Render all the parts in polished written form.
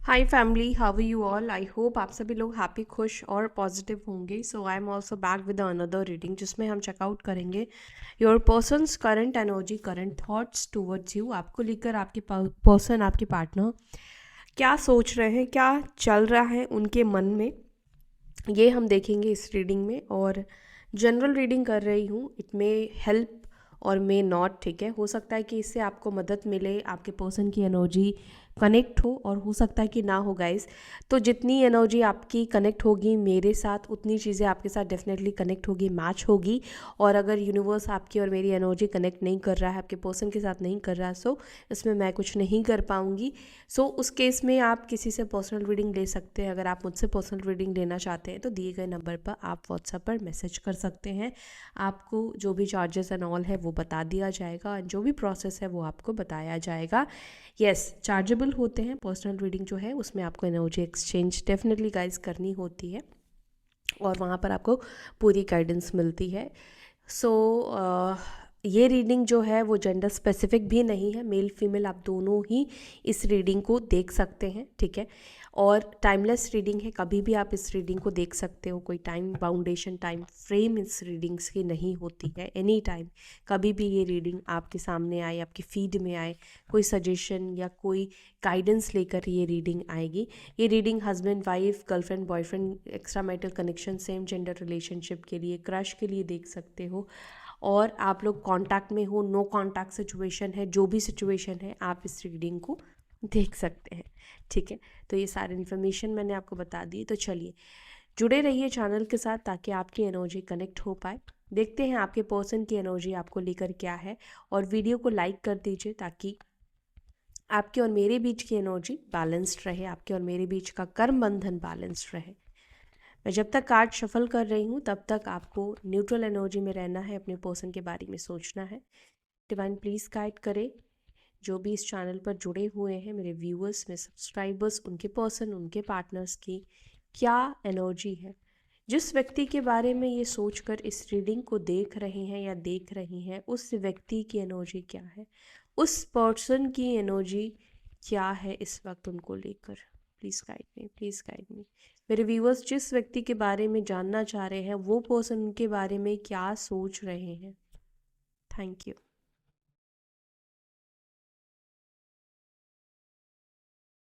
Hi family, how are you all. I hope आप सभी लोग हैप्पी, खुश और पॉजिटिव होंगे। So I am also back with another reading जिसमें हम चेकआउट करेंगे your persons current energy, current thoughts towards you. आपको लेकर आपके पर्सन, आपके पार्टनर क्या सोच रहे हैं, क्या चल रहा है उनके मन में, ये हम देखेंगे इस रीडिंग में। और जनरल रीडिंग कर रही हूँ, इट मे हेल्प और मे नॉट। ठीक है, हो सकता है कि इससे आपको मदद मिले, आपके पर्सन की एनर्जी कनेक्ट हो, और हो सकता है कि ना हो गाइस। तो जितनी एनर्जी आपकी कनेक्ट होगी मेरे साथ, उतनी चीज़ें आपके साथ डेफिनेटली कनेक्ट होगी, मैच होगी। और अगर यूनिवर्स आपकी और मेरी एनर्जी कनेक्ट नहीं कर रहा है, आपके पर्सन के साथ नहीं कर रहा है, सो इसमें मैं कुछ नहीं कर पाऊँगी। सो उस केस में आप किसी से पर्सनल रीडिंग ले सकते हैं। अगर आप मुझसे पर्सनल रीडिंग लेना चाहते हैं तो दिए गए नंबर पर आप व्हाट्सएप पर मैसेज कर सकते हैं। आपको जो भी चार्जेस एंड ऑल है वो बता दिया जाएगा, और जो भी प्रोसेस है वो आपको बताया जाएगा। यस, चार्जेबल होते हैं पर्सनल रीडिंग जो है, उसमें आपको एनर्जी एक्सचेंज डेफिनेटली गाइज करनी होती है, और वहाँ पर आपको पूरी गाइडेंस मिलती है। सो ये रीडिंग जो है वो जेंडर स्पेसिफिक भी नहीं है, मेल फीमेल आप दोनों ही इस रीडिंग को देख सकते हैं। ठीक है, और टाइमलेस रीडिंग है, कभी भी आप इस रीडिंग को देख सकते हो। कोई टाइम बाउंडेशन, टाइम फ्रेम इस रीडिंग्स की नहीं होती है। एनी टाइम कभी भी ये रीडिंग आपके सामने आए, आपकी फीड में आए, कोई सजेशन या कोई गाइडेंस लेकर ये रीडिंग आएगी। ये reading husband wife, girlfriend boyfriend, extra marital connection, same gender relationship के लिए, क्रश के लिए देख सकते हो, और आप लोग कांटेक्ट में हो, नो कांटेक्ट सिचुएशन है, जो भी सिचुएशन है आप इस रीडिंग को देख सकते हैं। ठीक है, तो ये सारी इन्फॉर्मेशन मैंने आपको बता दी। तो चलिए जुड़े रहिए चैनल के साथ ताकि आपकी एनर्जी कनेक्ट हो पाए। देखते हैं आपके पर्सन की एनर्जी आपको लेकर क्या है, और वीडियो को लाइक कर दीजिए ताकि आपके और मेरे बीच की एनर्जी बैलेंस्ड रहे, आपके और मेरे बीच का कर्म बंधन बैलेंस्ड रहे। मैं जब तक कार्ड शफल कर रही हूँ तब तक आपको न्यूट्रल एनर्जी में रहना है, अपने पर्सन के बारे में सोचना है। डिवाइन प्लीज़ गाइड करे जो भी इस चैनल पर जुड़े हुए हैं, मेरे व्यूअर्स, मेरे सब्सक्राइबर्स, उनके पर्सन, उनके पार्टनर्स की क्या एनर्जी है। जिस व्यक्ति के बारे में ये सोचकर इस रीडिंग को देख रहे हैं या देख रही हैं, उस व्यक्ति की एनर्जी क्या है, उस पर्सन की एनर्जी क्या है इस वक्त उनको लेकर। Please guide me, please guide me. मेरे व्यूअर्स जिस व्यक्ति के बारे में जानना चाह रहे हैं, वो पर्सन उनके बारे में क्या सोच रहे हैं। Thank you.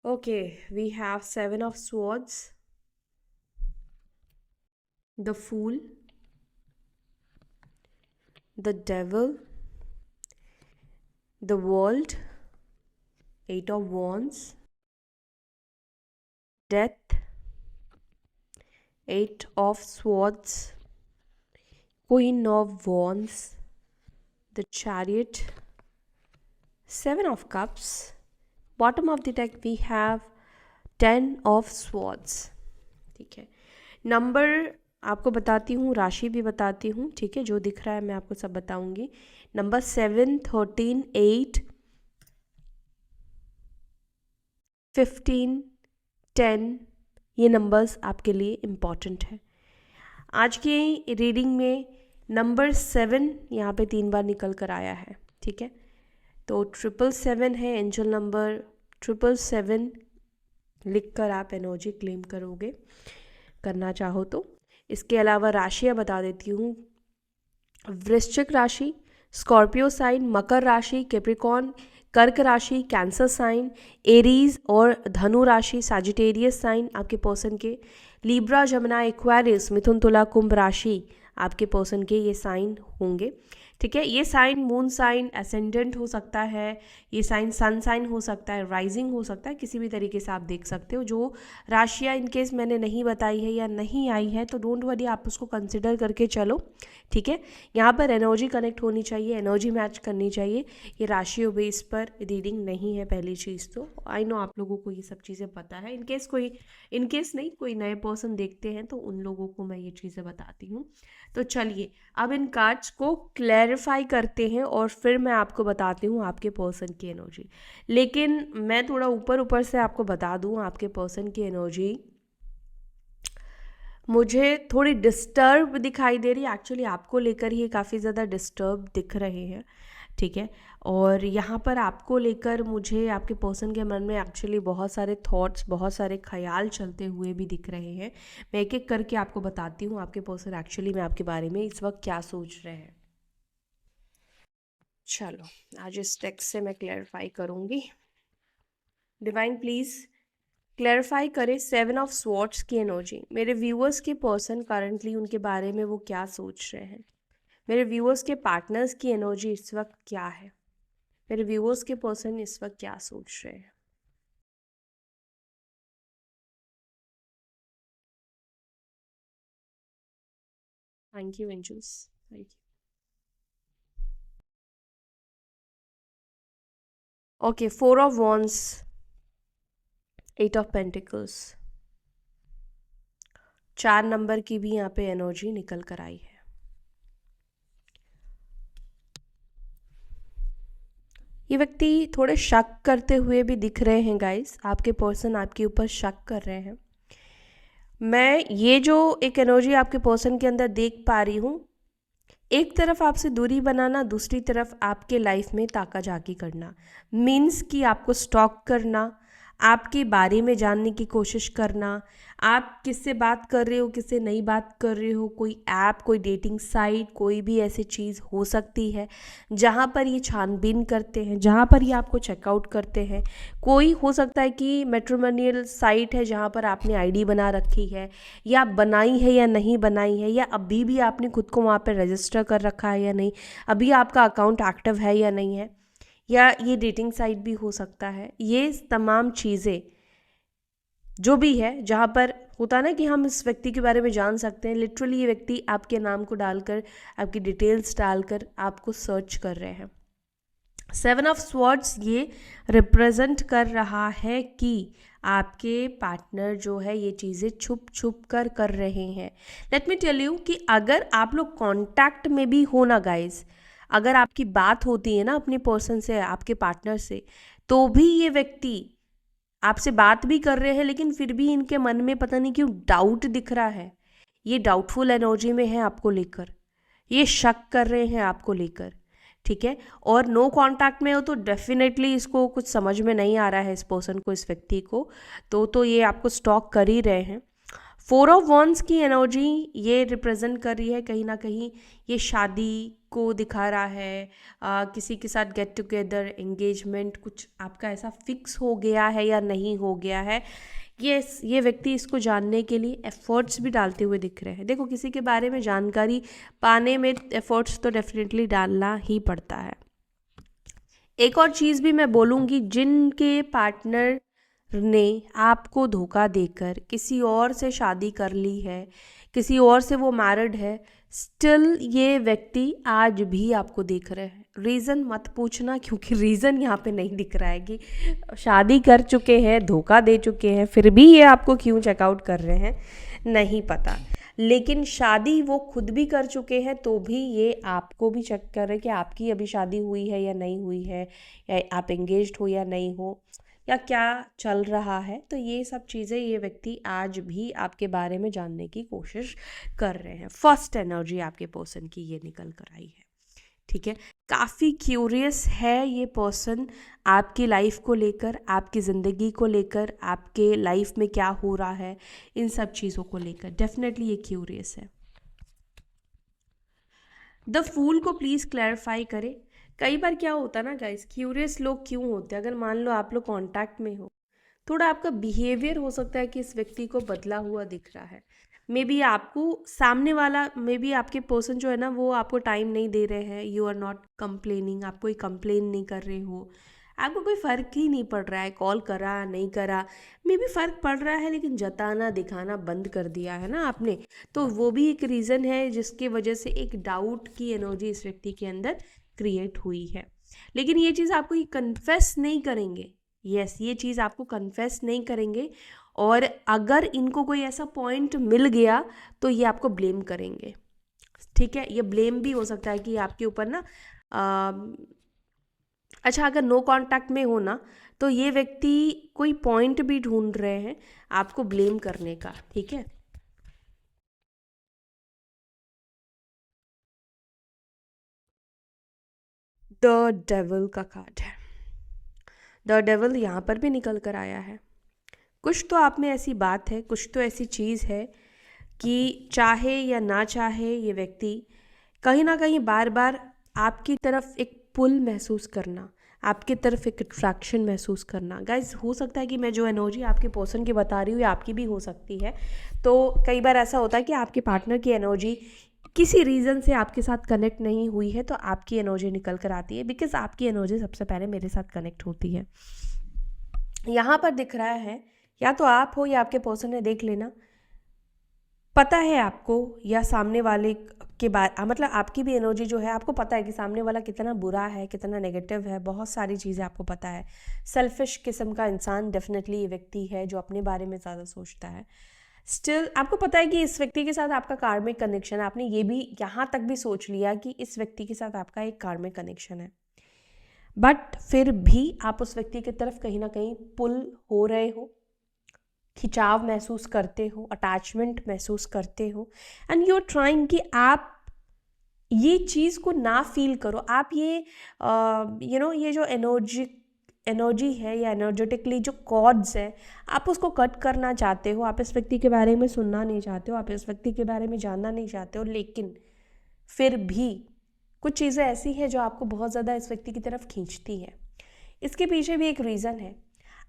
Okay, we have 7 of Swords, the Fool, the Devil, the World, 8 of Wands, Death, 8 of Swords, Queen of Wands, the Chariot, 7 of Cups. Bottom of the deck we have 10 of Swords. ठीक है, number आपको बताती हूँ, राशि भी बताती हूँ। ठीक है, जो दिख रहा है मैं आपको सब बताऊंगी। नंबर 7, 13, 8, 15, 10, ये नंबर्स आपके लिए इम्पॉर्टेंट है। आज की रीडिंग में नंबर 7 यहाँ पे 3 बार निकल कर आया है। ठीक है, तो 777 है एंजल नंबर। 777 लिख कर आप एनर्जी क्लेम करोगे, करना चाहो तो। इसके अलावा राशियाँ बता देती हूँ। वृश्चिक राशि, स्कॉर्पियो साइन, मकर राशि, कैप्रिकॉर्न, कर्क राशि, कैंसर साइन, एरीज और धनु राशि, सैजिटेरियस साइन आपके पर्सन के, लिब्रा, जमुना, एक्वेरियस, मिथुन, तुला, कुंभ राशि आपके पर्सन के ये साइन होंगे। ठीक है, ये साइन मून साइन, एसेंडेंट हो सकता है, ये साइन सन साइन हो सकता है, राइजिंग हो सकता है, किसी भी तरीके से आप देख सकते हो। जो राशियाँ इनकेस मैंने नहीं बताई है या नहीं आई है तो डोंट वरी, आप उसको कंसिडर करके चलो। ठीक है, यहाँ पर एनर्जी कनेक्ट होनी चाहिए, एनर्जी मैच करनी चाहिए। ये राशियों बेस पर रीडिंग नहीं है, पहली चीज़ तो। आई नो आप लोगों को ये सब चीज़ें पता है। इनकेस नहीं कोई नए पर्सन देखते हैं तो उन लोगों को मैं ये चीज़ें बताती हूँ। तो चलिए अब इन कार्ड्स को क्लैरिफाई करते हैं और फिर मैं आपको बताती हूँ आपके पर्सन की एनर्जी। लेकिन मैं थोड़ा ऊपर ऊपर से आपको बता दूँ, आपके पर्सन की एनर्जी मुझे थोड़ी डिस्टर्ब दिखाई दे रही है। एक्चुअली आपको लेकर ही काफ़ी ज़्यादा डिस्टर्ब दिख रहे हैं, ठीक है। और यहाँ पर आपको लेकर मुझे आपके पर्सन के मन में एक्चुअली बहुत सारे थॉट्स, बहुत सारे ख्याल चलते हुए भी दिख रहे हैं। मैं एक एक करके आपको बताती हूँ आपके पर्सन एक्चुअली में आपके बारे में इस वक्त क्या सोच रहे हैं। चलो, आज इस टेक्स्ट से मैं क्लैरिफाई करूँगी। डिवाइन प्लीज़ क्लैरिफाई करें 7 ऑफ स्वॉर्ड्स की एनर्जी। मेरे व्यूअर्स के पर्सन करंटली उनके बारे में वो क्या सोच रहे हैं। मेरे व्यूअर्स के पार्टनर्स की एनर्जी इस वक्त क्या है। मेरे व्यूअर्स के पर्सन इस वक्त क्या सोच रहे हैं। Thank you angels, thank you. Okay, 4 of wands, 8 of pentacles, 4 number की भी यहाँ पे एनर्जी निकल कर आई है। ये व्यक्ति थोड़े शक करते हुए भी दिख रहे हैं गाइस। आपके पर्सन आपके ऊपर शक कर रहे हैं। मैं ये जो एक एनर्जी आपके पर्सन के अंदर देख पा रही हूँ, एक तरफ आपसे दूरी बनाना, दूसरी तरफ आपके लाइफ में ताका झाकी करना, मीन्स कि आपको स्टॉक करना, आपके बारे में जानने की कोशिश करना, आप किससे बात कर रहे हो, किससे नहीं बात कर रहे हो, कोई ऐप, कोई डेटिंग साइट, कोई भी ऐसी चीज़ हो सकती है जहाँ पर ये छानबीन करते हैं, जहाँ पर ये आपको चेकआउट करते हैं। कोई हो सकता है कि मैट्रिमोनियल साइट है जहाँ पर आपने आईडी बना रखी है, या बनाई है या नहीं बनाई है, या अभी भी आपने खुद को वहाँ पर रजिस्टर कर रखा है या नहीं, अभी आपका अकाउंट एक्टिव है या नहीं है, या ये डेटिंग साइट भी हो सकता है। ये तमाम चीज़ें जो भी है, जहाँ पर होता है ना कि हम इस व्यक्ति के बारे में जान सकते हैं, लिटरली ये व्यक्ति आपके नाम को डालकर, आपकी डिटेल्स डालकर आपको सर्च कर रहे हैं। 7 ऑफ स्वॉर्ड्स ये रिप्रेजेंट कर रहा है कि आपके पार्टनर जो है ये चीज़ें छुप छुप कर रहे हैं। लेट मी टेल यू कि अगर आप लोग कांटेक्ट में भी हो ना गाइज, अगर आपकी बात होती है ना अपने पर्सन से, आपके पार्टनर से, तो भी ये व्यक्ति आपसे बात भी कर रहे हैं, लेकिन फिर भी इनके मन में पता नहीं क्यों डाउट दिख रहा है। ये डाउटफुल एनर्जी में है आपको लेकर, ये शक कर रहे हैं आपको लेकर, ठीक है। और नो कांटेक्ट में हो तो डेफिनेटली इसको कुछ समझ में नहीं आ रहा है इस पर्सन को, इस व्यक्ति को, तो ये आपको स्टॉक कर ही रहे हैं। 4 ऑफ वॉन्ड्स की एनर्जी ये रिप्रेजेंट कर रही है कहीं ना कहीं, ये शादी को दिखा रहा है। किसी के साथ गेट टुगेदर, एंगेजमेंट, कुछ आपका ऐसा फिक्स हो गया है या नहीं हो गया है। ये व्यक्ति इसको जानने के लिए एफर्ट्स भी डालते हुए दिख रहे हैं। देखो, किसी के बारे में जानकारी पाने में एफर्ट्स तो डेफिनेटली डालना ही पड़ता है। एक और चीज़ भी मैं बोलूँगी, जिनके पार्टनर ने आपको धोखा देकर किसी और से शादी कर ली है, किसी और से वो मैरिड है, स्टिल ये व्यक्ति आज भी आपको देख रहे हैं। रीज़न मत पूछना, क्योंकि रीज़न यहाँ पे नहीं दिख रहा है कि शादी कर चुके हैं, धोखा दे चुके हैं, फिर भी ये आपको क्यों चेकआउट कर रहे हैं नहीं पता। लेकिन शादी वो खुद भी कर चुके हैं तो भी ये आपको भी चेक कर रहे हैं कि आपकी अभी शादी हुई है या नहीं हुई है, या आप एंगेज्ड हो या नहीं हो, या क्या चल रहा है। तो ये सब चीज़ें ये व्यक्ति आज भी आपके बारे में जानने की कोशिश कर रहे हैं। फर्स्ट एनर्जी आपके पर्सन की ये निकल कर आई है, ठीक है। काफ़ी क्यूरियस है ये पर्सन आपकी लाइफ को लेकर, आपकी ज़िंदगी को लेकर, आपके लाइफ में क्या हो रहा है, इन सब चीज़ों को लेकर डेफिनेटली ये क्यूरियस है। द फूल को प्लीज़ क्लैरिफाई करें। कई बार क्या होता है ना गाइस, क्यूरियस लोग क्यों होते हैं, अगर मान लो आप लोग कांटेक्ट में हो, थोड़ा आपका बिहेवियर हो सकता है कि इस व्यक्ति को बदला हुआ दिख रहा है। मे बी आपको सामने वाला, मे बी आपके पर्सन जो है ना वो आपको टाइम नहीं दे रहे हैं, यू आर नॉट कंप्लेनिंग, आप कोई कंप्लेन नहीं कर रहे हो, आपको कोई फ़र्क ही नहीं पड़ रहा है, कॉल करा नहीं करा, मे बी फ़र्क पड़ रहा है लेकिन जताना दिखाना बंद कर दिया है ना आपने। तो वो भी एक रीज़न है जिसकी वजह से एक डाउट की एनर्जी इस व्यक्ति के अंदर क्रिएट हुई है। लेकिन ये चीज़ आपको ये कन्फेस नहीं करेंगे, यस ये चीज़ आपको कन्फेस नहीं करेंगे। और अगर इनको कोई ऐसा पॉइंट मिल गया तो ये आपको ब्लेम करेंगे, ठीक है। ये ब्लेम भी हो सकता है कि आपके ऊपर ना अच्छा, अगर नो कांटेक्ट में हो ना तो ये व्यक्ति कोई पॉइंट भी ढूंढ रहे हैं आपको ब्लेम करने का, ठीक है। द डेविल का कार्ड है। द डेविल यहाँ पर भी निकल कर आया है। कुछ तो आप में ऐसी बात है, कुछ तो ऐसी चीज़ है कि चाहे या ना चाहे ये व्यक्ति कहीं ना कहीं बार बार आपकी तरफ एक पुल महसूस करना, आपकी तरफ एक अट्रैक्शन महसूस करना। गाइज, हो सकता है कि मैं जो एनर्जी आपके पर्सन की बता रही हूँ आपकी भी हो सकती है। तो कई बार ऐसा होता है कि आपके पार्टनर की एनर्जी किसी रीज़न से आपके साथ कनेक्ट नहीं हुई है, तो आपकी एनर्जी निकल कर आती है, बिकॉज आपकी एनर्जी सबसे पहले मेरे साथ कनेक्ट होती है। यहाँ पर दिख रहा है, या तो आप हो या आपके पर्सन है, देख लेना। पता है आपको या सामने वाले के बारे, मतलब आपकी भी एनर्जी जो है, आपको पता है कि सामने वाला कितना बुरा है, कितना नेगेटिव है, बहुत सारी चीज़ें आपको पता है। सेल्फिश किस्म का इंसान डेफिनेटली ये व्यक्ति है जो अपने बारे में ज़्यादा सोचता है। स्टिल आपको पता है कि इस व्यक्ति के साथ आपका कार्मिक कनेक्शन है। आपने ये भी यहाँ तक भी सोच लिया कि इस व्यक्ति के साथ आपका एक कार्मिक कनेक्शन है, बट फिर भी आप उस व्यक्ति की तरफ कहीं ना कहीं पुल हो रहे हो, खिंचाव महसूस करते हो, अटैचमेंट महसूस करते हो, एंड यू आर ट्राइंग कि आप ये चीज़ को ना फील करो। आप ये ये जो एनर्जी है या एनर्जेटिकली जो कॉर्ड्स है, आप उसको कट करना चाहते हो। आप इस व्यक्ति के बारे में सुनना नहीं चाहते हो, आप इस व्यक्ति के बारे में जानना नहीं चाहते हो, लेकिन फिर भी कुछ चीज़ें ऐसी हैं जो आपको बहुत ज़्यादा इस व्यक्ति की तरफ खींचती है। इसके पीछे भी एक रीज़न है।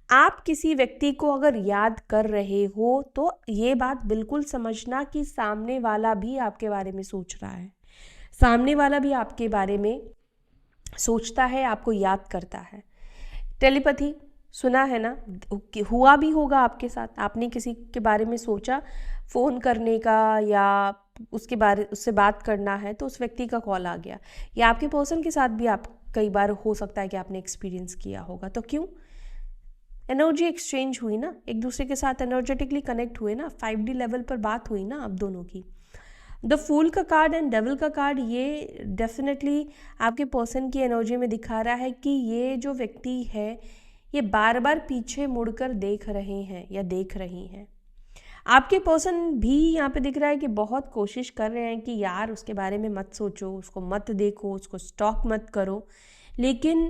आप किसी व्यक्ति को अगर याद कर रहे हो तो ये बात बिल्कुल समझना कि सामने वाला भी आपके बारे में सोच रहा है, सामने वाला भी आपके बारे में सोचता है, आपको याद करता है। टेलीपैथी सुना है ना, हुआ भी होगा आपके साथ। आपने किसी के बारे में सोचा फ़ोन करने का या उससे बात करना है, तो उस व्यक्ति का कॉल आ गया, या आपके पर्सन के साथ भी आप कई बार हो सकता है कि आपने एक्सपीरियंस किया होगा। तो क्यों? एनर्जी एक्सचेंज हुई ना, एक दूसरे के साथ एनर्जेटिकली कनेक्ट हुए ना, 5D लेवल पर बात हुई ना आप दोनों की। द फूल का कार्ड एंड डेविल का कार्ड ये डेफिनेटली आपके पर्सन की एनर्जी में दिखा रहा है कि ये जो व्यक्ति है ये बार बार पीछे मुड़कर देख रहे हैं या देख रही हैं। आपके पर्सन भी यहाँ पे दिख रहा है कि बहुत कोशिश कर रहे हैं कि यार उसके बारे में मत सोचो, उसको मत देखो, उसको स्टॉक मत करो, लेकिन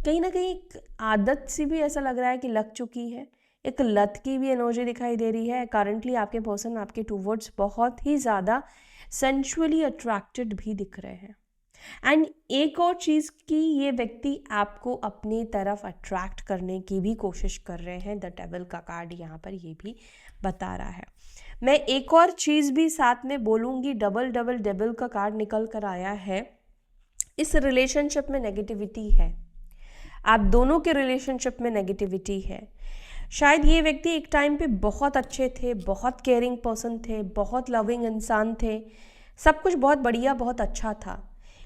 कहीं ना कहीं एक आदत सी भी ऐसा लग रहा है कि लग चुकी है। एक लत की भी एनर्जी दिखाई दे रही है। करंटली आपके पर्सन आपके टूवर्ड्स बहुत ही ज़्यादा सेंशुअली अट्रैक्टेड भी दिख रहे हैं। एंड एक और चीज़ कि ये व्यक्ति आपको अपनी तरफ अट्रैक्ट करने की भी कोशिश कर रहे हैं। द डेविल का कार्ड यहाँ पर ये भी बता रहा है। मैं एक और चीज़ भी साथ में बोलूँगी, डबल डबल डेविल का कार्ड निकल कर आया है। इस रिलेशनशिप में नेगेटिविटी है, आप दोनों के रिलेशनशिप में नेगेटिविटी है। शायद ये व्यक्ति एक टाइम पे बहुत अच्छे थे, बहुत केयरिंग पर्सन थे, बहुत लविंग इंसान थे, सब कुछ बहुत बढ़िया, बहुत अच्छा था,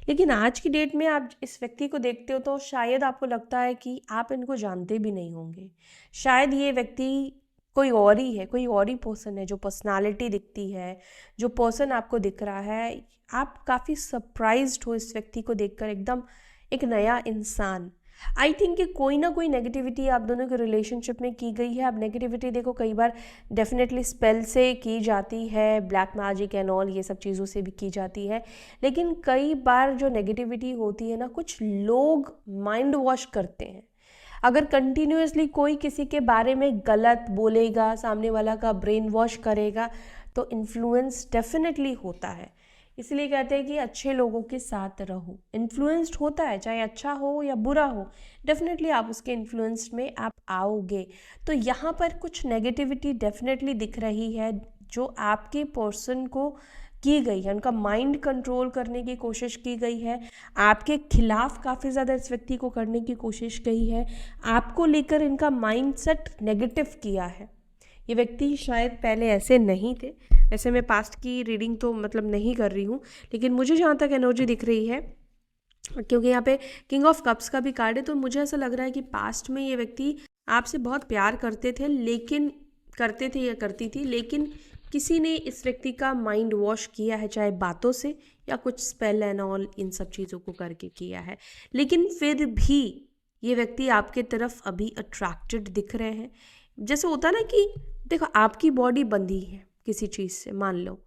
लेकिन आज की डेट में आप इस व्यक्ति को देखते हो तो शायद आपको लगता है कि आप इनको जानते भी नहीं होंगे। शायद ये व्यक्ति कोई और ही है, कोई और ही पर्सन है। जो पर्सनालिटी दिखती है, जो पर्सन आपको दिख रहा है, आप काफ़ी सरप्राइज्ड हो इस व्यक्ति को देखकर, एकदम एक नया इंसान। आई थिंक कि कोई ना कोई नेगेटिविटी आप दोनों के रिलेशनशिप में की गई है। अब नेगेटिविटी देखो कई बार डेफिनेटली स्पेल से की जाती है, ब्लैक मैजिक एंड ऑल ये सब चीज़ों से भी की जाती है, लेकिन कई बार जो नेगेटिविटी होती है ना, कुछ लोग माइंड वॉश करते हैं। अगर कंटिन्यूसली कोई किसी के बारे में गलत बोलेगा, सामने वाला का ब्रेन वॉश करेगा, तो इन्फ्लुएंस डेफिनेटली होता है। इसलिए कहते हैं कि अच्छे लोगों के साथ रहो। इन्फ्लुएंस्ड होता है, चाहे अच्छा हो या बुरा हो, डेफिनेटली आप उसके इन्फ्लुएंस में आप आओगे। तो यहाँ पर कुछ नेगेटिविटी डेफिनेटली दिख रही है जो आपके पर्सन को की गई है। उनका माइंड कंट्रोल करने की कोशिश की गई है, आपके खिलाफ काफ़ी ज़्यादा इस व्यक्ति को करने की कोशिश की है, आपको लेकर इनका माइंडसेट नेगेटिव किया है। ये व्यक्ति शायद पहले ऐसे नहीं थे। वैसे मैं पास्ट की रीडिंग तो मतलब नहीं कर रही हूँ, लेकिन मुझे जहाँ तक एनर्जी दिख रही है, क्योंकि यहाँ पे किंग ऑफ कप्स का भी कार्ड है, तो मुझे ऐसा लग रहा है कि पास्ट में ये व्यक्ति आपसे बहुत प्यार करते थे, लेकिन करते थे या करती थी, लेकिन किसी ने इस व्यक्ति का माइंड वॉश किया है, चाहे बातों से या कुछ स्पेल एंड ऑल इन सब चीज़ों को करके किया है। लेकिन फिर भी ये व्यक्ति आपके तरफ अभी अट्रैक्टेड दिख रहे हैं। जैसे होता ना कि देखो आपकी बॉडी बंधी है किसी चीज़ से, मान लो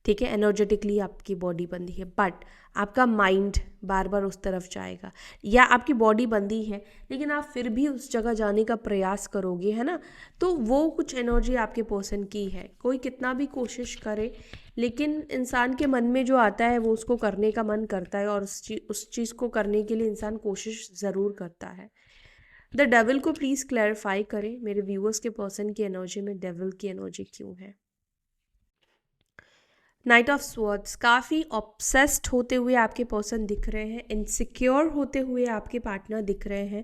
ठीक है, एनर्जेटिकली आपकी बॉडी बंधी है, बट आपका माइंड बार बार उस तरफ जाएगा, या आपकी बॉडी बंधी है लेकिन आप फिर भी उस जगह जाने का प्रयास करोगे, है ना, तो वो कुछ एनर्जी आपके पर्सन की है। कोई कितना भी कोशिश करे लेकिन इंसान के मन में जो आता है वो उसको करने का मन करता है, और उस चीज़ को करने के लिए इंसान कोशिश ज़रूर करता है। द डेविल को प्लीज़ क्लैरिफाई करें, मेरे व्यूअर्स के पर्सन की एनर्जी में डेविल की एनर्जी क्यों है। नाइट ऑफ स्वॉर्ड्स, काफ़ी ऑब्सेस्ड होते हुए आपके पर्सन दिख रहे हैं, इनसिक्योर होते हुए आपके पार्टनर दिख रहे हैं।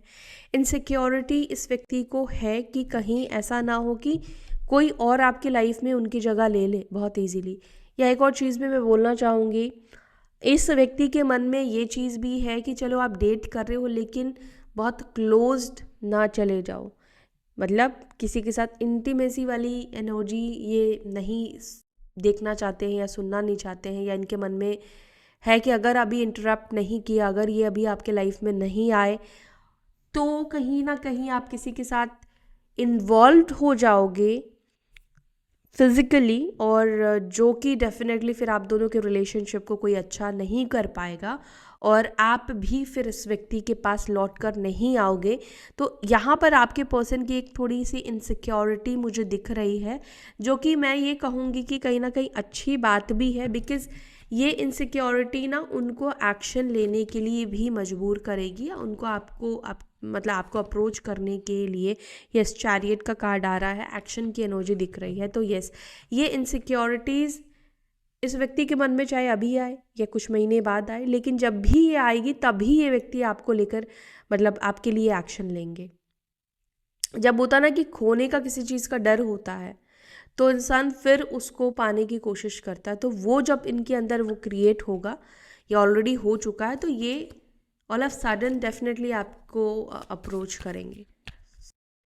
इनसिक्योरिटी इस व्यक्ति को है कि कहीं ऐसा ना हो कि कोई और आपकी लाइफ में उनकी जगह ले ले बहुत इजीली। या एक और चीज़ भी मैं बोलना चाहूँगी, इस व्यक्ति के मन में ये चीज़ भी है कि चलो आप डेट कर रहे हो लेकिन बहुत क्लोज्ड ना चले जाओ, मतलब किसी के साथ इंटीमेसी वाली एनर्जी ये नहीं देखना चाहते हैं या सुनना नहीं चाहते हैं, या इनके मन में है कि अगर अभी इंटरप्ट नहीं किया, अगर ये अभी आपके लाइफ में नहीं आए तो कहीं ना कहीं आप किसी के साथ इन्वॉल्व हो जाओगे फिज़िकली, और जो कि डेफिनेटली फिर आप दोनों के रिलेशनशिप को कोई अच्छा नहीं कर पाएगा, और आप भी फिर इस व्यक्ति के पास लौट कर नहीं आओगे। तो यहाँ पर आपके पर्सन की एक थोड़ी सी इनसिक्योरिटी मुझे दिख रही है, जो कि मैं ये कहूँगी कि कहीं ना कहीं अच्छी बात भी है, बिकॉज़ ये इनसिक्योरिटी ना उनको एक्शन लेने के लिए भी मजबूर करेगी, या उनको मतलब आपको अप्रोच करने के लिए। यस, चैरियट का कार्ड आ रहा है, एक्शन की एनर्जी दिख रही है। तो यस, ये इनसिक्योरिटीज़ इस व्यक्ति के मन में चाहे अभी आए या कुछ महीने बाद आए, लेकिन जब भी ये आएगी तभी ये व्यक्ति आपको लेकर मतलब आपके लिए एक्शन लेंगे। जब होता ना कि खोने का किसी चीज़ का डर होता है तो इंसान फिर उसको पाने की कोशिश करता है, तो वो जब इनके अंदर वो क्रिएट होगा या ऑलरेडी हो चुका है, तो ये ऑल ऑफ सडन डेफिनेटली आपको अप्रोच करेंगे।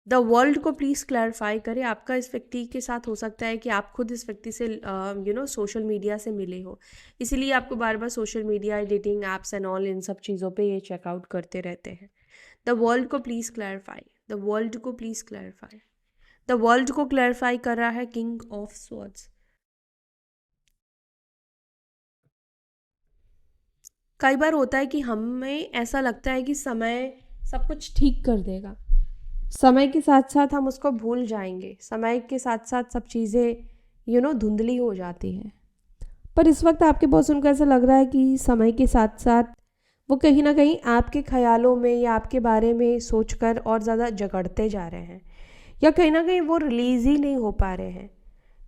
द वर्ल्ड को प्लीज़ क्लैरिफाई करें, आपका इस व्यक्ति के साथ हो सकता है कि आप खुद इस व्यक्ति से सोशल मीडिया से मिले हो, इसीलिए आपको बार बार social media, editing apps and all इन सब चीज़ों पे ये चेकआउट करते रहते हैं। द वर्ल्ड को प्लीज़ क्लैरिफाई, द वर्ल्ड को प्लीज़ क्लैरिफाई, द वर्ल्ड को क्लैरिफाई कर रहा है किंग ऑफ स्वॉर्ड्स। कई बार होता है कि हमें ऐसा लगता है कि समय सब कुछ ठीक कर देगा, समय के साथ साथ हम उसको भूल जाएंगे, समय के साथ साथ सब चीज़ें धुंधली हो जाती हैं। पर इस वक्त आपके पर्सन को ऐसा लग रहा है कि समय के साथ साथ वो कहीं ना कहीं आपके ख्यालों में या आपके बारे में सोचकर और ज़्यादा जकड़ते जा रहे हैं, या कहीं ना कहीं वो रिलीज़ ही नहीं हो पा रहे हैं।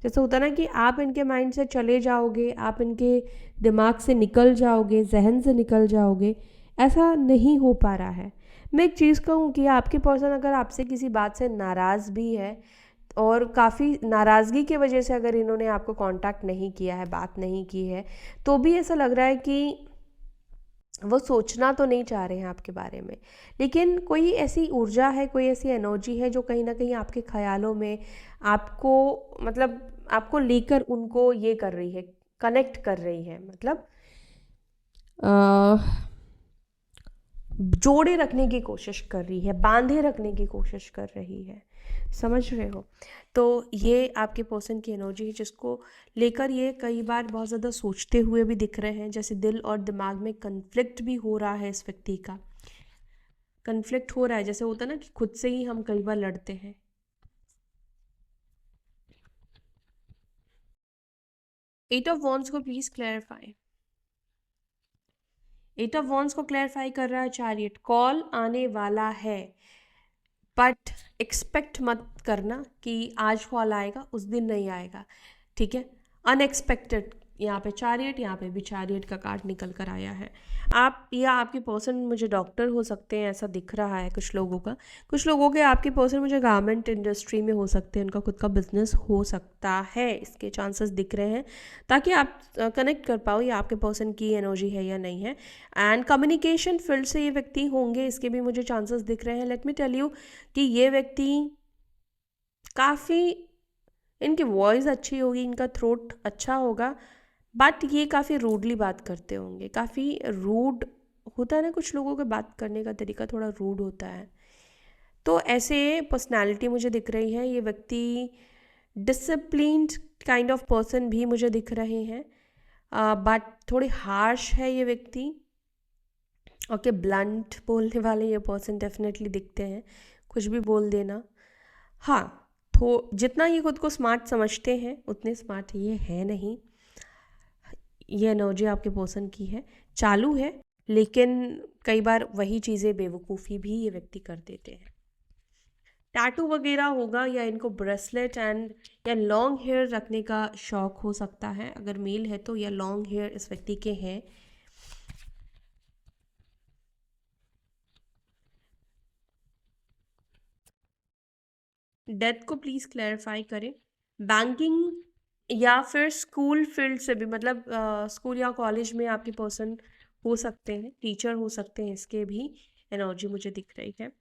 जैसे होता ना कि आप इनके माइंड से चले जाओगे, आप इनके दिमाग से निकल जाओगे, जहन से निकल जाओगे, ऐसा नहीं हो पा रहा है। मैं एक चीज़ कहूँ कि आपके पर्सन अगर आपसे किसी बात से नाराज़ भी है, और काफ़ी नाराज़गी की वजह से अगर इन्होंने आपको कांटेक्ट नहीं किया है, बात नहीं की है, तो भी ऐसा लग रहा है कि वो सोचना तो नहीं चाह रहे हैं आपके बारे में, लेकिन कोई ऐसी ऊर्जा है, कोई ऐसी एनर्जी है जो कहीं ना कहीं आपके ख्यालों में आपको मतलब आपको लेकर उनको ये कर रही है, कनेक्ट कर रही है, मतलब जोड़े रखने की कोशिश कर रही है, बांधे रखने की कोशिश कर रही है, समझ रहे हो। तो ये आपके पर्सन की एनर्जी है जिसको लेकर ये कई बार बहुत ज़्यादा सोचते हुए भी दिख रहे हैं, जैसे दिल और दिमाग में कन्फ्लिक्ट भी हो रहा है, इस व्यक्ति का कन्फ्लिक्ट हो रहा है। जैसे होता है ना कि खुद से ही हम कई बार लड़ते हैं। एट ऑफ वॉन्ड्स को please clarify, eight of wands को क्लैरिफाई कर रहा है चैरियट, कॉल आने वाला है, बट एक्सपेक्ट मत करना कि आज कॉल आएगा उस दिन नहीं आएगा, ठीक है। अनएक्सपेक्टेड, यहाँ पे चैरियट, यहाँ पे भी चैरियट का कार्ड निकल कर आया है। आप या आपके पर्सन मुझे डॉक्टर हो सकते हैं, ऐसा दिख रहा है कुछ लोगों का, कुछ लोगों के आपके पर्सन मुझे गारमेंट इंडस्ट्री में हो सकते हैं, उनका खुद का बिजनेस हो सकता है, इसके चांसेस दिख रहे हैं, ताकि आप कनेक्ट कर पाओ ये आपके पर्सन की एनर्जी है या नहीं है। एंड कम्युनिकेशन फील्ड से ये व्यक्ति होंगे, इसके भी मुझे चांसेस दिख रहे हैं। लेट मी टेल यू कि ये व्यक्ति काफ़ी, इनकी वॉइस अच्छी होगी, इनका थ्रोट अच्छा होगा, बट ये काफ़ी रूडली बात करते होंगे, काफ़ी रूड होता है ना, कुछ लोगों के बात करने का तरीका थोड़ा रूड होता है। तो ऐसे पर्सनालिटी मुझे दिख रही है। ये व्यक्ति डिसिप्लिन्ड काइंड ऑफ पर्सन भी मुझे दिख रहे हैं, बट थोड़े हार्श है ये व्यक्ति। ओके, ब्लंट बोलने वाले ये पर्सन डेफिनेटली दिखते हैं, कुछ भी बोल देना। हाँ, तो जितना ये खुद को स्मार्ट समझते हैं उतने स्मार्ट ये है नहीं। ये एनर्जी आपके पर्सन की है, चालू है, लेकिन कई बार वही चीज़ें बेवकूफ़ी भी ये व्यक्ति कर देते हैं। टैटू वगैरह होगा, या इनको ब्रेसलेट एंड या लॉन्ग हेयर रखने का शौक हो सकता है। अगर मेल है तो, या लॉन्ग हेयर इस व्यक्ति के हैं। डेथ को प्लीज़ क्लैरिफाई करें। बैंकिंग या फिर स्कूल फील्ड से भी, मतलब स्कूल या कॉलेज में आपके पर्सन हो सकते हैं, टीचर हो सकते हैं, इसके भी एनर्जी मुझे दिख रही है।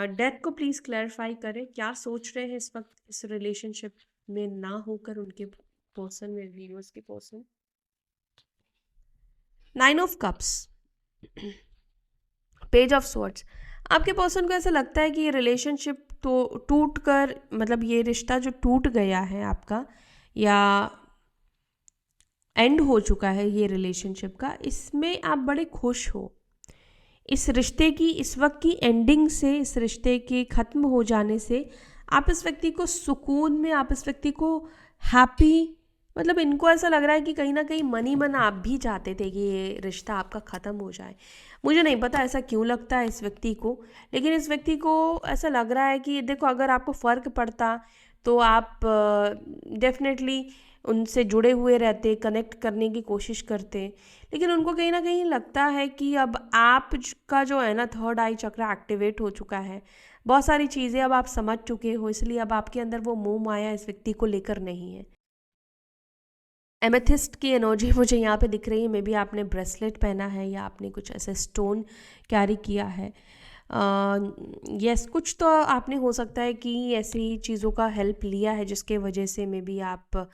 डेथ को प्लीज़ क्लैरिफाई करें, क्या सोच रहे हैं इस वक्त इस रिलेशनशिप में ना होकर उनके पर्सन में, व्यूअर्स के person. 9 of cups, page of swords. आपके पर्सन को ऐसा लगता है कि ये रिलेशनशिप तो टूट कर, मतलब ये रिश्ता जो टूट गया है आपका, या एंड हो चुका है ये रिलेशनशिप का, इसमें आप बड़े खुश हो। इस रिश्ते की इस वक्त की एंडिंग से, इस रिश्ते के ख़त्म हो जाने से आप इस व्यक्ति को सुकून में, आप इस व्यक्ति को हैप्पी, मतलब इनको ऐसा लग रहा है कि कहीं ना कहीं मन ही मन आप भी चाहते थे कि ये रिश्ता आपका ख़त्म हो जाए। मुझे नहीं पता ऐसा क्यों लगता है इस व्यक्ति को, लेकिन इस व्यक्ति को ऐसा लग रहा है कि देखो, अगर आपको फ़र्क पड़ता तो आप डेफिनेटली उनसे जुड़े हुए रहते, कनेक्ट करने की कोशिश करते, लेकिन उनको कहीं ना कहीं लगता है कि अब का जो है ना, थर्ड आई चक्र एक्टिवेट हो चुका है। बहुत सारी चीज़ें अब आप समझ चुके हो, इसलिए अब आपके अंदर वो मोह माया इस व्यक्ति को लेकर नहीं है। एमेथिस्ट की एनर्जी मुझे यहाँ पे दिख रही है। मे बी आपने ब्रेसलेट पहना है, या आपने कुछ ऐसे स्टोन कैरी किया है। यस, कुछ तो आपने हो सकता है कि ऐसी चीज़ों का हेल्प लिया है, जिसके वजह से मे बी आप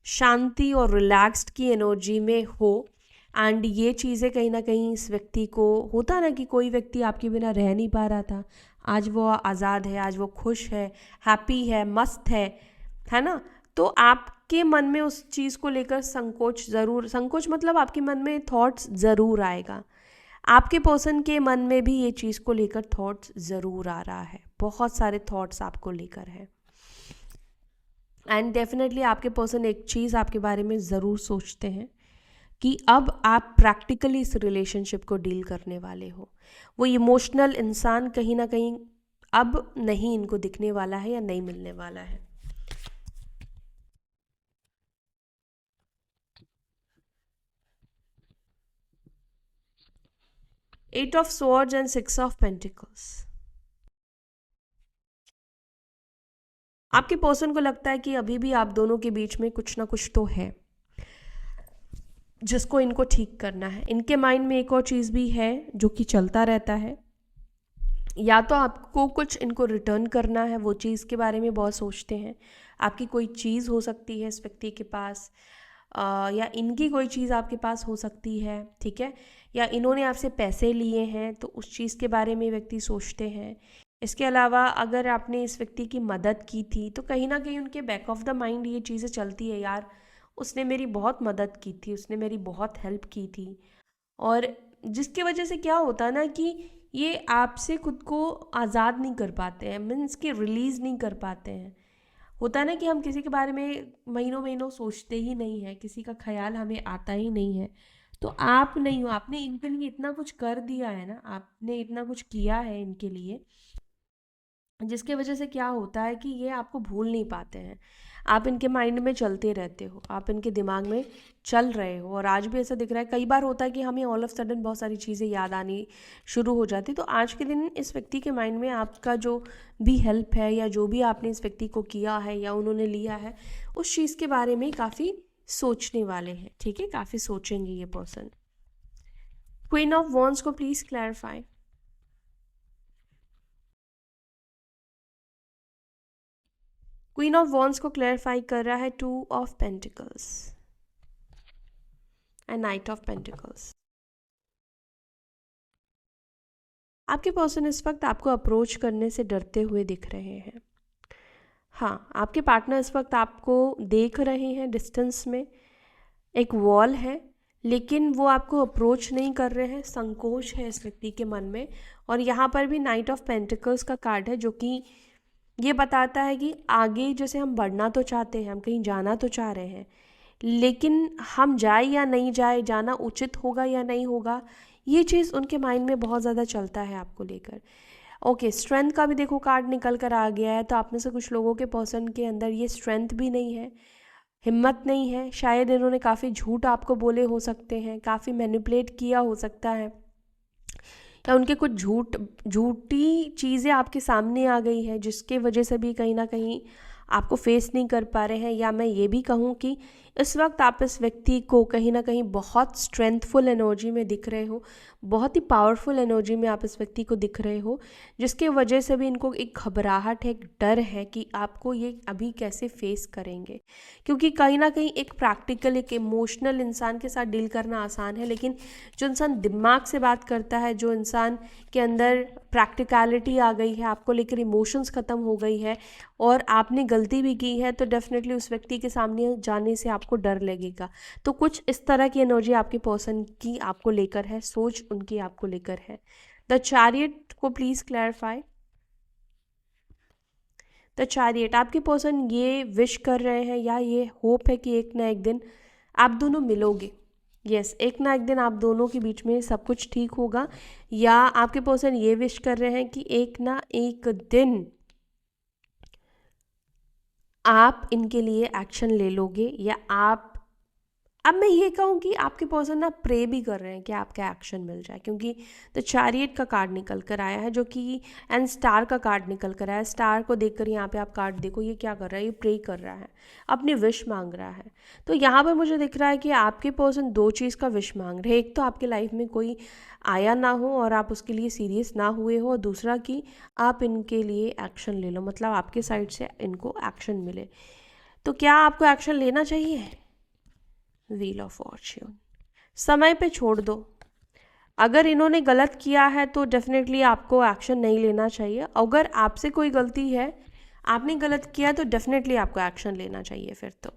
शांति और रिलैक्स्ड की एनर्जी में हो। एंड ये चीज़ें कहीं ना कहीं इस व्यक्ति को होता ना, कि कोई व्यक्ति आपके बिना रह नहीं पा रहा था, आज वो आज़ाद है, आज वो खुश है, हैप्पी है, मस्त है ना। तो आपके मन में उस चीज़ को लेकर संकोच मतलब आपके मन में थॉट्स ज़रूर आएगा। आपके पर्सन के मन में भी ये चीज़ को लेकर थॉट्स ज़रूर आ रहा है, बहुत सारे थॉट्स आपको लेकर है। एंड डेफिनेटली आपके पर्सन एक चीज़ आपके बारे में ज़रूर सोचते हैं कि अब आप प्रैक्टिकली इस रिलेशनशिप को डील करने वाले हो। वो इमोशनल इंसान कहीं ना कहीं अब नहीं इनको दिखने वाला है, या नहीं मिलने वाला है। Eight of swords and 6 of pentacles. आपके पर्सन को लगता है कि अभी भी आप दोनों के बीच में कुछ ना कुछ तो है, जिसको इनको ठीक करना है। इनके माइंड में एक और चीज़ भी है जो कि चलता रहता है, या तो आपको कुछ इनको रिटर्न करना है, वो चीज़ के बारे में बहुत सोचते हैं। आपकी कोई चीज़ हो सकती है इस व्यक्ति के पास, या इनकी कोई चीज़ आपके पास हो सकती है, ठीक है, या इन्होंने आपसे पैसे लिए हैं तो उस चीज़ के बारे में व्यक्ति सोचते हैं। इसके अलावा अगर आपने इस व्यक्ति की मदद की थी तो कहीं ना कहीं उनके बैक ऑफ द माइंड ये चीज़ें चलती है, यार उसने मेरी बहुत मदद की थी, उसने मेरी बहुत हेल्प की थी। और जिसकी वजह से क्या होता है ना, कि ये आपसे खुद को आज़ाद नहीं कर पाते हैं, मीन्स कि रिलीज़ नहीं कर पाते हैं। होता है ना कि हम किसी के बारे में महीनों महीनों सोचते ही नहीं है, किसी का ख्याल हमें आता ही नहीं है। तो आप नहीं हो, आपने इनके लिए इतना कुछ कर दिया है ना, आपने इतना कुछ किया है इनके लिए, जिसके वजह से क्या होता है कि ये आपको भूल नहीं पाते हैं। आप इनके माइंड में चलते रहते हो, आप इनके दिमाग में चल रहे हो। और आज भी ऐसा दिख रहा है, कई बार होता है कि हमें ऑल ऑफ सडन बहुत सारी चीज़ें याद आनी शुरू हो जाती। तो आज के दिन इस व्यक्ति के माइंड में आपका जो भी हेल्प है, या जो भी आपने इस व्यक्ति को किया है या उन्होंने लिया है, उस चीज़ के बारे में काफ़ी सोचने वाले हैं, ठीक है, काफ़ी सोचेंगे ये पर्सन। क्वीन ऑफ वॉन्ड्स को please clarify. Queen of wands को क्लैरिफाई कर रहा है 2 of pentacles and night of pentacles. आपके पर्सन इस वक्त आपको अप्रोच करने से डरते हुए दिख रहे हैं। हाँ, आपके पार्टनर इस वक्त आपको देख रहे हैं डिस्टेंस में, एक वॉल है, लेकिन वो आपको अप्रोच नहीं कर रहे हैं, संकोच है इस व्यक्ति के मन में। और यहाँ पर भी नाइट ऑफ पेंटिकल्स का कार्ड है, जो कि ये बताता है कि आगे जैसे हम बढ़ना तो चाहते हैं, हम कहीं जाना तो चाह रहे हैं, लेकिन हम जाए या नहीं जाए, जाना उचित होगा या नहीं होगा, ये चीज़ उनके माइंड में बहुत ज़्यादा चलता है आपको लेकर। ओके, स्ट्रेंथ का भी देखो कार्ड निकल कर आ गया है। तो आप में से कुछ लोगों के पर्सन के अंदर ये स्ट्रेंथ भी नहीं है, हिम्मत नहीं है। शायद इन्होंने काफ़ी झूठ आपको बोले हो सकते हैं, काफ़ी मैनिपुलेट किया हो सकता है, या उनके कुछ झूठी चीज़ें आपके सामने आ गई है, जिसके वजह से भी कहीं ना कहीं आपको फेस नहीं कर पा रहे हैं। या मैं ये भी कहूँ कि इस वक्त आप इस व्यक्ति को कहीं ना कहीं बहुत स्ट्रेंथफुल एनर्जी में दिख रहे हो, बहुत ही पावरफुल एनर्जी में आप इस व्यक्ति को दिख रहे हो, जिसके वजह से भी इनको एक घबराहट है, एक डर है कि आपको ये अभी कैसे फेस करेंगे। क्योंकि कहीं ना कहीं एक प्रैक्टिकल, एक इमोशनल इंसान के साथ डील करना आसान है, लेकिन जो इंसान दिमाग से बात करता है, जो इंसान के अंदर प्रैक्टिकलिटी आ गई है, आपको लेकर इमोशंस ख़त्म हो गई है और आपने गलती भी की है, तो डेफिनेटली उस व्यक्ति के सामने जाने से आपको डर लगेगा। तो कुछ इस तरह की एनर्जी आपके पर्सन की आपको लेकर है, सोच उनकी आपको लेकर है। द चैरियट को प्लीज़ क्लैरिफाई। द चैरियट, आपके पर्सन ये विश कर रहे हैं या ये होप है कि एक ना एक दिन आप दोनों मिलोगे। यस, एक ना एक दिन आप दोनों के बीच में सब कुछ ठीक होगा। या आपके पर्सन ये विश कर रहे हैं कि एक ना एक दिन आप इनके लिए एक्शन ले लोगे, या आप, अब मैं ये कहूँ कि आपके पर्सन ना प्रे भी कर रहे हैं कि आपका एक्शन मिल जाए, क्योंकि द चैरियट का कार्ड निकल कर आया है, जो कि एंड स्टार का कार्ड निकल कर आया है। स्टार को देखकर यहाँ पे आप कार्ड देखो, ये क्या कर रहा है, ये प्रे कर रहा है, अपनी विश मांग रहा है। तो यहाँ पर मुझे दिख रहा है कि आपके पर्सन दो चीज़ का विश मांग रहे हैं। एक तो आपके लाइफ में कोई आया ना हो और आप उसके लिए सीरियस ना हुए हो, और दूसरा कि आप इनके लिए एक्शन ले लो, मतलब आपके साइड से इनको एक्शन मिले। तो क्या आपको एक्शन लेना चाहिए? व्हील ऑफ फॉर्च्यून, समय पे छोड़ दो। अगर इन्होंने गलत किया है तो डेफिनेटली आपको एक्शन नहीं लेना चाहिए। अगर आपसे कोई गलती है, आपने गलत किया, तो डेफिनेटली आपको एक्शन लेना चाहिए फिर तो।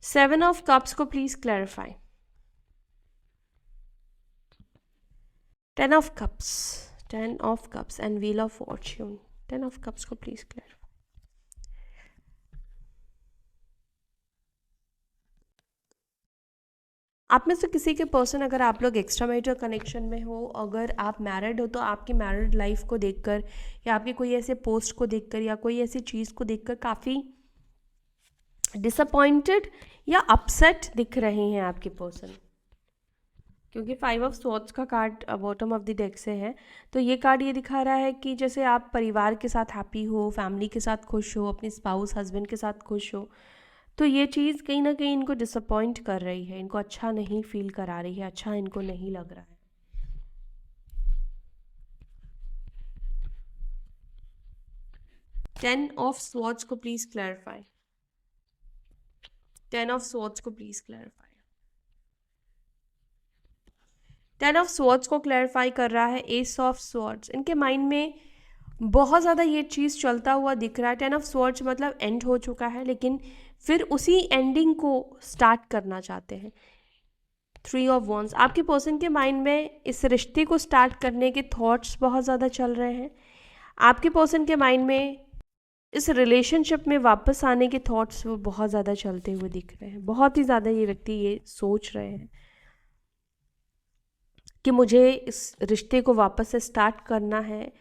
7 ऑफ कप्स को please clarify. 10 of cups, 10 of cups and wheel of Fortune. 10 of cups को प्लीज क्लैरिफाई। आप में से किसी के पर्सन, अगर आप लोग एक्स्ट्रा मैरिटल कनेक्शन में हो, अगर आप मैरिड हो, तो आपकी मैरिड लाइफ को देखकर या आपके कोई ऐसे पोस्ट को देखकर या कोई ऐसी चीज़ को देखकर काफ़ी डिसअपॉइंटेड या अपसेट दिख रहे हैं आपके पर्सन, क्योंकि 5 ऑफ स्वॉर्ड्स का card bottom of the deck से है। तो ये कार्ड ये दिखा रहा है कि जैसे आप परिवार के साथ हैप्पी हो, फैमिली के साथ खुश हो, अपने स्पाउस हस्बैंड के साथ खुश हो, तो ये चीज़ कहीं ना कहीं इनको डिसअपॉइंट कर रही है, इनको अच्छा नहीं फील करा रही है, अच्छा इनको नहीं लग रहा है। टेन ऑफ स्वॉर्ड्स को प्लीज क्लैरिफाई। 10 ऑफ स्वॉर्ड्स को प्लीज क्लैरिफाई। 10 ऑफ स्वॉर्ड्स को क्लैरिफाई कर रहा है एस ऑफ स्वॉर्ड्स। इनके माइंड में बहुत ज़्यादा ये चीज़ चलता हुआ दिख रहा है। 10 ऑफ स्वॉर्ड्स मतलब एंड हो चुका है, लेकिन फिर उसी एंडिंग को स्टार्ट करना चाहते हैं। 3 ऑफ वॉन्ड्स, आपके पर्सन के माइंड में इस रिश्ते को स्टार्ट करने के थॉट्स बहुत ज़्यादा चल रहे हैं। आपके पर्सन के माइंड में इस रिलेशनशिप में वापस आने के थॉट्स वो बहुत ज़्यादा चलते हुए दिख रहे हैं। बहुत ही ज़्यादा ये व्यक्ति ये सोच रहे हैं कि मुझे इस रिश्ते को वापस से स्टार्ट करना है।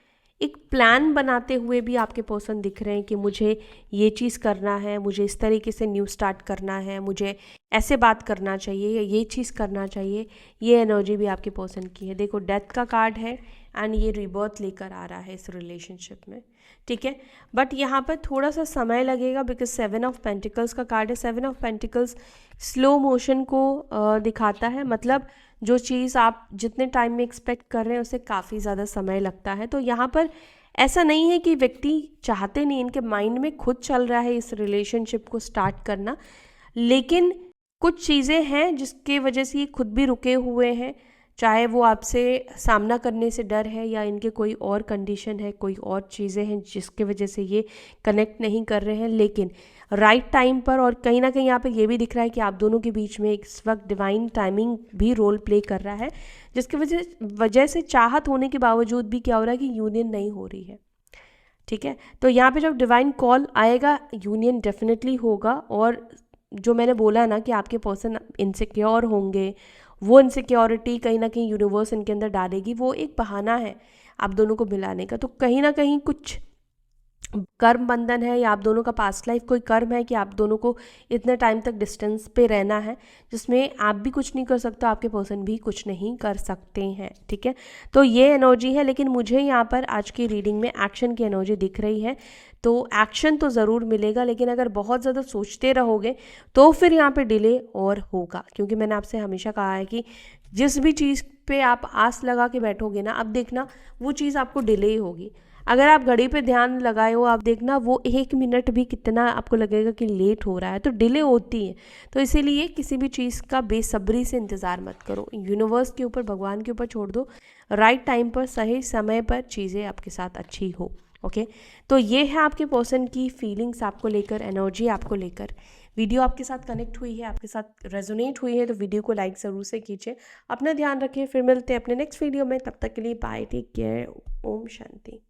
एक प्लान बनाते हुए भी आपके पर्सन दिख रहे हैं कि मुझे ये चीज़ करना है, मुझे इस तरीके से न्यू स्टार्ट करना है, मुझे ऐसे बात करना चाहिए या ये चीज़ करना चाहिए। ये एनर्जी भी आपके पर्सन की है। देखो, डेथ का कार्ड है एंड ये रिबर्थ लेकर आ रहा है इस रिलेशनशिप में, ठीक है। बट यहाँ पर थोड़ा सा समय लगेगा, बिकॉज 7 ऑफ पेंटिकल्स का कार्ड है। 7 ऑफ पेंटिकल्स स्लो मोशन को दिखाता है, मतलब जो चीज़ आप जितने टाइम में एक्सपेक्ट कर रहे हैं उससे काफ़ी ज़्यादा समय लगता है। तो यहाँ पर ऐसा नहीं है कि व्यक्ति चाहते नहीं, इनके माइंड में खुद चल रहा है इस रिलेशनशिप को स्टार्ट करना, लेकिन कुछ चीज़ें हैं जिसके वजह से ये खुद भी रुके हुए हैं। चाहे वो आपसे सामना करने से डर है या इनके कोई और कंडीशन है, कोई और चीज़ें हैं जिसके वजह से ये कनेक्ट नहीं कर रहे हैं, लेकिन राइट टाइम पर। और कहीं ना कहीं यहाँ पे ये भी दिख रहा है कि आप दोनों के बीच में इस वक्त डिवाइन टाइमिंग भी रोल प्ले कर रहा है, जिसकी वजह से चाहत होने के बावजूद भी क्या हो रहा है कि यूनियन नहीं हो रही है। ठीक है, तो यहाँ पे जब डिवाइन कॉल आएगा यूनियन डेफिनेटली होगा। और जो मैंने बोला ना कि आपके पर्सन इनसिक्योर होंगे, वो इनसिक्योरिटी कहीं ना कहीं यूनिवर्स इनके अंदर डालेगी, वो एक बहाना है आप दोनों को मिलाने का। तो कहीं ना कहीं कुछ कर्म बंधन है या आप दोनों का पास्ट लाइफ कोई कर्म है कि आप दोनों को इतने टाइम तक डिस्टेंस पे रहना है, जिसमें आप भी कुछ नहीं कर सकते, आपके पर्सन भी कुछ नहीं कर सकते हैं। ठीक है, तो ये एनर्जी है, लेकिन मुझे यहाँ पर आज की रीडिंग में एक्शन की एनर्जी दिख रही है। तो एक्शन तो ज़रूर मिलेगा, लेकिन अगर बहुत ज़्यादा सोचते रहोगे तो फिर यहाँ पे डिले और होगा, क्योंकि मैंने आपसे हमेशा कहा है कि जिस भी चीज़ पे आप आस लगा के बैठोगे ना, अब देखना वो चीज़ आपको डिले ही होगी। अगर आप घड़ी पे ध्यान लगाए हो, आप देखना वो 1 मिनट भी कितना आपको लगेगा कि लेट हो रहा है, तो डिले होती है। तो इसीलिए किसी भी चीज़ का बेसब्री से इंतज़ार मत करो, यूनिवर्स के ऊपर, भगवान के ऊपर छोड़ दो। राइट टाइम पर, सही समय पर चीज़ें आपके साथ अच्छी हो। ओके, तो ये है आपके पर्सन की फीलिंग्स आपको लेकर, एनर्जी आपको लेकर। वीडियो आपके साथ कनेक्ट हुई है, आपके साथ रेजोनेट हुई है, तो वीडियो को लाइक ज़रूर से कीजिए। अपना ध्यान रखिए, फिर मिलते हैं अपने नेक्स्ट वीडियो में। तब तक के लिए bye, take care, Om Shanti.